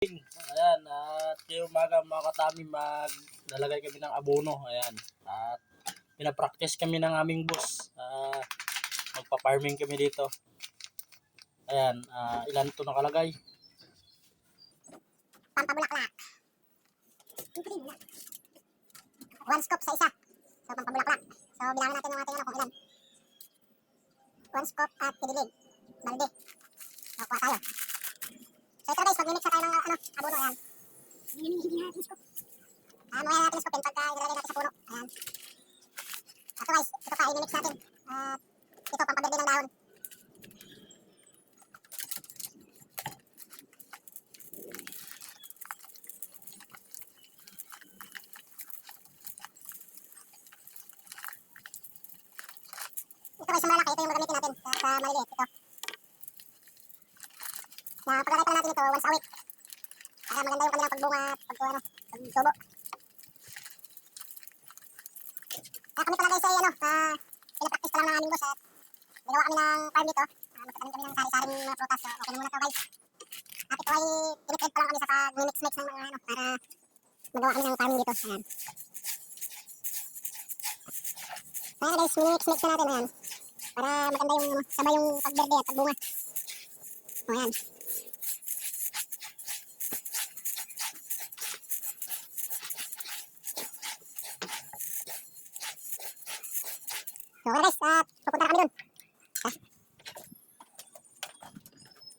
Ayan, at yung umaga mga katami maglalagay kami ng abono. Ayan, at pinapractice kami ng aming boss. Magpa-farming kami dito. Ayan, ilan ito nakalagay? Pampabulaklak. One scoop sa isa. So, pampabulaklak. So, bilangin natin yung ating kung ilan. One scoop at pinilig. Balde. So, kuha tayo. So, ito guys, mag-mimix na tayo ng abono. Ayan. Hindi natin scoop. Mamaya natin scoopin pagka ilalagay natin sa puno. Ayan. Ito guys, ito pa, i-mix natin. At ito, pampaberde ng dahon. Ito guys, yung malaki, ito yung magamitin natin sa maliliit. Ito. Na paglalagay pa natin ito once a week. Para maganda yung kanilang pagbunga at pagtubo. Kaya kami pala guys ay pinapractice pa lang ng aming boss at nagawa kami ng farm dito. Magkakaroon kami ng sari-saring mga prutas. So, okay muna to guys. At ito ay tinitrade pa lang kami sa pag-mix-mix ng mga para magawa kami ng farming dito. Ayan. Ayan guys, mix-mix na natin. Ayan. Para maganda yung sabay yung pagberde at pagbunga. O ayan. So guys, pupunta na kami dun.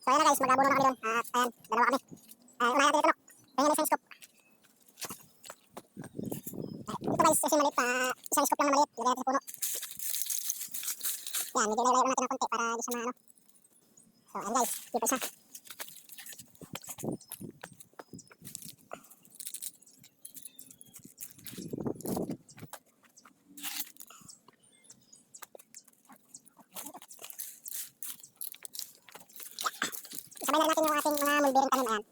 So ayan na guys, mag-abono na kami dun. At ayan, dalawa kami. Unahin natin ito, no? Tingnan na isang scoop. Ito guys, kasi maliit pa. Isang scoop lang na maliit. Lagyan natin sa puno. Yan, medyo layo natin ng konti para di siya maano. So ayan guys, dito isa. Isabay na natin yung ating mga mulberry tanim. Ayan.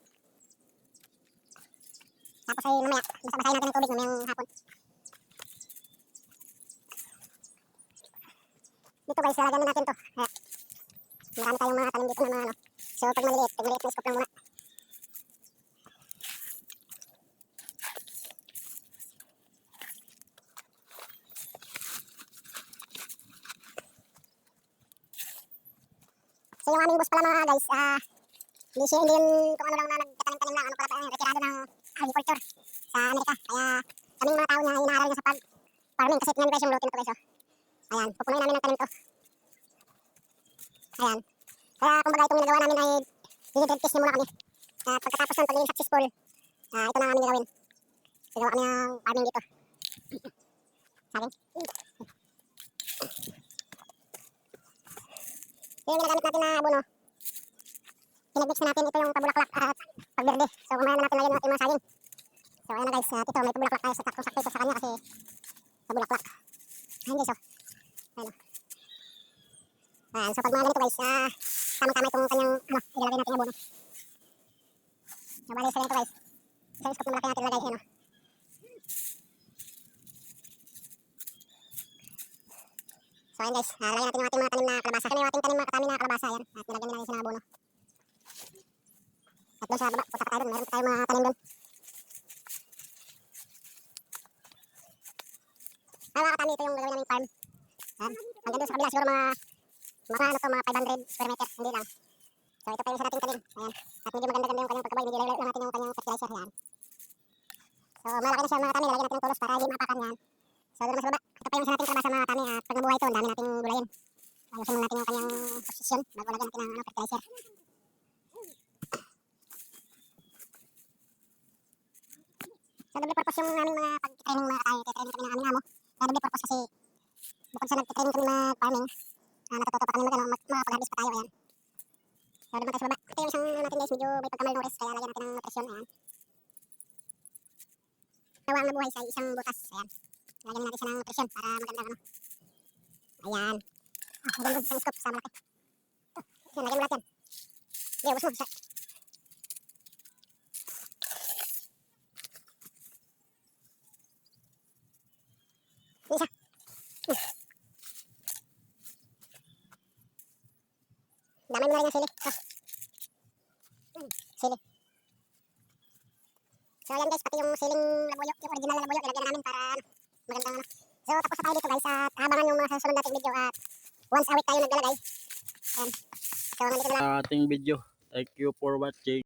Tapos ay mamaya, basa-basahin natin ng tubig mamayang hapon. Dito guys, lalagyan na natin to. Ayan. Marami tayong mga tanim dito na mga ano. So pag maliliit na scoop lang muna. So yung aming boss pala mga guys, hindi yun kung ano lang na nagtatanim-tanim lang, ano pala pa, retirado ng agriculture sa Amerika. Kaya kaming mga tao niya, inaaral niya sa pag-farming kasi tingnan guys yung lutin to guys. Ayan, pupunuin namin ng tanim to. Ayan. Kaya kumbaga itong ginagawa namin ay dinidred test niya muna kami. At pagkatapos ng pagiging successful, ito na namin gagawin. Gagawa kami ng farming dito. Sabi? Yung ginagamit natin na abono. Pinag-mix na natin ito yung pabulaklak at pagberde. So kumaya na natin lagyan ng ating mga saging. So ayan na guys, ito may pabulaklak tayo sa taktong-sakto ito sa kanya kasi pabulaklak. Ayan guys, oh. Ayan, oh. Ayan, so pag mga ganito guys, tama-tama itong kanyang, ilalagay natin yung abono. So bali sa ganito guys, isang scoop na malaki natin ilagay, ayan, oh. So ayan guys, lagyan natin yung ating mga tanim na kalabasa. Kami yung ating tanim mga katami na kalabasa, ayan. At nilagyan natin siya ng abono. At doon sa baba, punta pa tayo doon, meron pa tayong mga tanim doon. Mga katami, ito yung gagawin naming farm. Ayan, hanggang doon sa kabila siguro mga 500 square meter, hindi lang. So ito pa yung isa nating tanim, ayan. At medyo maganda-ganda yung kanyang pagkabay, medyo layo-layo lang natin yung kanyang fertilizer, ayan. So malaki na siya mga katami, lagyan natin ng tulos para hindi maapakan, yan. So doon naman sa baba, ito pa yung isa nating kalabasa mga katami, at pag nabuhay ito, ang dami nating gulayin. Ayusin muna natin yung kanyang posisyon bago lagyan natin ng fertilizer. So double purpose yung aming mga pag-training mga katami, training kami ng aming amo. Double purpose kasi bukod sa nag-training kami mag-farming, natututo pa kami mag-harvest pa tayo, ayan. So doon tayo sa baba. Ito yung isang natin guys, medyo may pagkamalnourished kaya lagyan natin ng nutrition, ayan. Nawa ang nabuhay sa isang butas, ayan. Lagyan natin siya ng nutrition para maganda ano. Ayan. Lagyan doon isang scoop sa malaki. Ito, lagyan mo lahat yan. Hindi, ubos mo. Isa. Damay mo na rin yung sili. Ito. Sili. So ayan guys, pati yung siling labuyo, yung original na labuyo, ilagyan namin para magandang ano. So tapos na tayo dito guys at habangan yung mga susunod nating video at once a week tayo naglalagay. Ayan. So nandito na lang. Ating video. Thank you for watching.